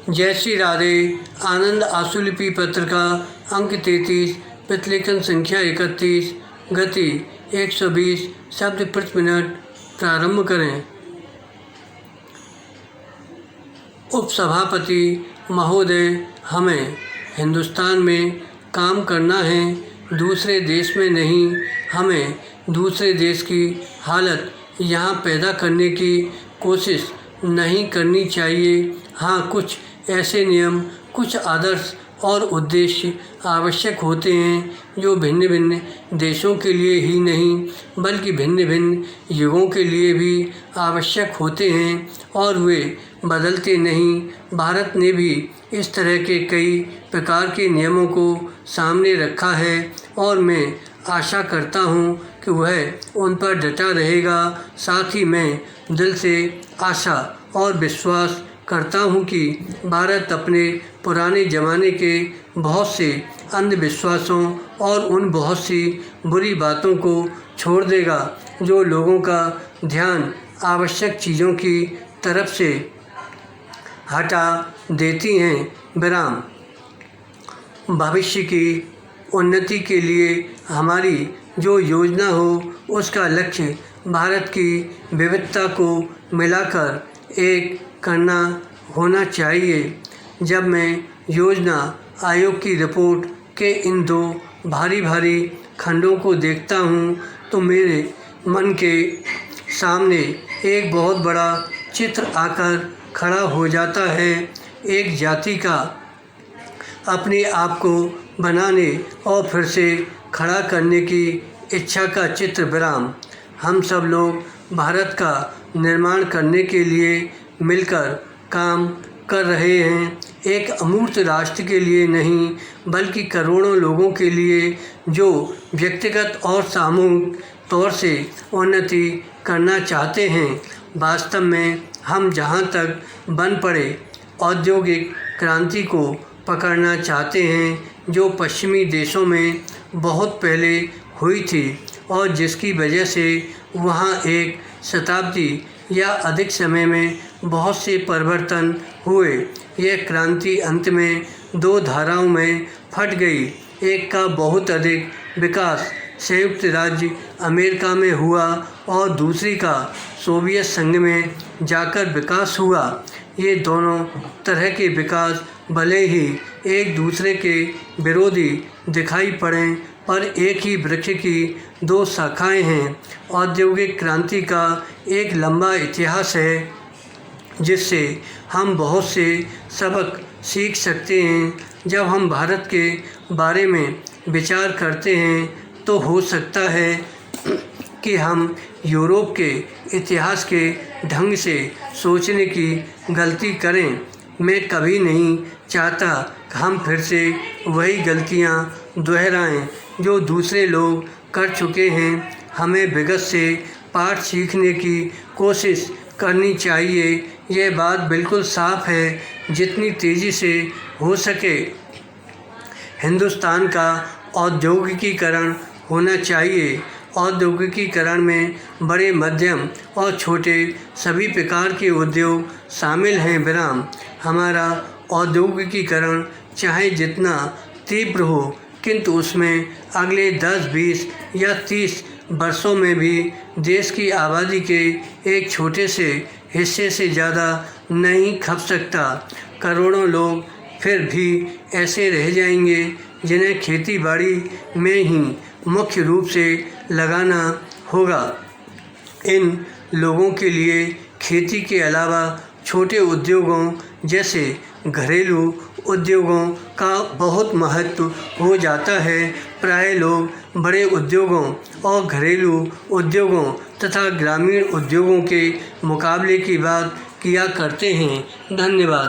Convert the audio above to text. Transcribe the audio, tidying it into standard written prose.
जय श्री राधे। आनंद आशुलिपि पत्रिका अंक 33, प्रतिलेखन संख्या 31, गति 120 शब्द प्रति मिनट। प्रारंभ करें। उपसभापति महोदय, हमें हिंदुस्तान में काम करना है, दूसरे देश में नहीं। हमें दूसरे देश की हालत यहाँ पैदा करने की कोशिश नहीं करनी चाहिए। हाँ, कुछ ऐसे नियम, कुछ आदर्श और उद्देश्य आवश्यक होते हैं जो भिन्न भिन्न देशों के लिए ही नहीं बल्कि भिन्न भिन्न युगों के लिए भी आवश्यक होते हैं और वे बदलते नहीं। भारत ने भी इस तरह के कई प्रकार के नियमों को सामने रखा है और मैं आशा करता हूँ कि वह उन पर डटा रहेगा। साथ ही मैं दिल से आशा और विश्वास करता हूँ कि भारत अपने पुराने ज़माने के बहुत से अंधविश्वासों और उन बहुत सी बुरी बातों को छोड़ देगा जो लोगों का ध्यान आवश्यक चीज़ों की तरफ से हटा देती हैं। विराम। भविष्य की उन्नति के लिए हमारी जो योजना हो उसका लक्ष्य भारत की विविधता को मिलाकर एक करना होना चाहिए। जब मैं योजना आयोग की रिपोर्ट के इन दो भारी भारी खंडों को देखता हूँ तो मेरे मन के सामने एक बहुत बड़ा चित्र आकर खड़ा हो जाता है। एक जाति का अपने आप को बनाने और फिर से खड़ा करने की इच्छा का चित्र। विराम। हम सब लोग भारत का निर्माण करने के लिए मिलकर काम कर रहे हैं, एक अमूर्त राष्ट्र के लिए नहीं बल्कि करोड़ों लोगों के लिए जो व्यक्तिगत और सामूहिक तौर से उन्नति करना चाहते हैं। वास्तव में हम जहां तक बन पड़े औद्योगिक क्रांति को पकड़ना चाहते हैं जो पश्चिमी देशों में बहुत पहले हुई थी और जिसकी वजह से वहां एक शताब्दी या अधिक समय में बहुत से परिवर्तन हुए। यह क्रांति अंत में दो धाराओं में फट गई। एक का बहुत अधिक विकास संयुक्त राज्य अमेरिका में हुआ और दूसरी का सोवियत संघ में जाकर विकास हुआ। ये दोनों तरह के विकास भले ही एक दूसरे के विरोधी दिखाई पड़ें पर एक ही वृक्ष की दो शाखाएं हैं। औद्योगिक क्रांति का एक लंबा इतिहास है जिससे हम बहुत से सबक सीख सकते हैं। जब हम भारत के बारे में विचार करते हैं तो हो सकता है कि हम यूरोप के इतिहास के ढंग से सोचने की गलती करें। मैं कभी नहीं चाहता कि हम फिर से वही गलतियां दोहराएं जो दूसरे लोग कर चुके हैं। हमें विगत से पाठ सीखने की कोशिश करनी चाहिए। यह बात बिल्कुल साफ है। जितनी तेज़ी से हो सके हिंदुस्तान का औद्योगिकीकरण होना चाहिए। औद्योगिकीकरण में बड़े, मध्यम और छोटे सभी प्रकार के उद्योग शामिल हैं। विराम। हमारा औद्योगिकीकरण चाहे जितना तीव्र हो किंतु उसमें अगले 10, 20 या 30 वर्षों में भी देश की आबादी के एक छोटे से हिस्से से ज़्यादा नहीं खप सकता। करोड़ों लोग फिर भी ऐसे रह जाएंगे जिन्हें खेती बाड़ी में ही मुख्य रूप से लगाना होगा। इन लोगों के लिए खेती के अलावा छोटे उद्योगों जैसे घरेलू उद्योगों का बहुत महत्व हो जाता है। प्राय लोग बड़े उद्योगों और घरेलू उद्योगों तथा ग्रामीण उद्योगों के मुकाबले की बात किया करते हैं। धन्यवाद।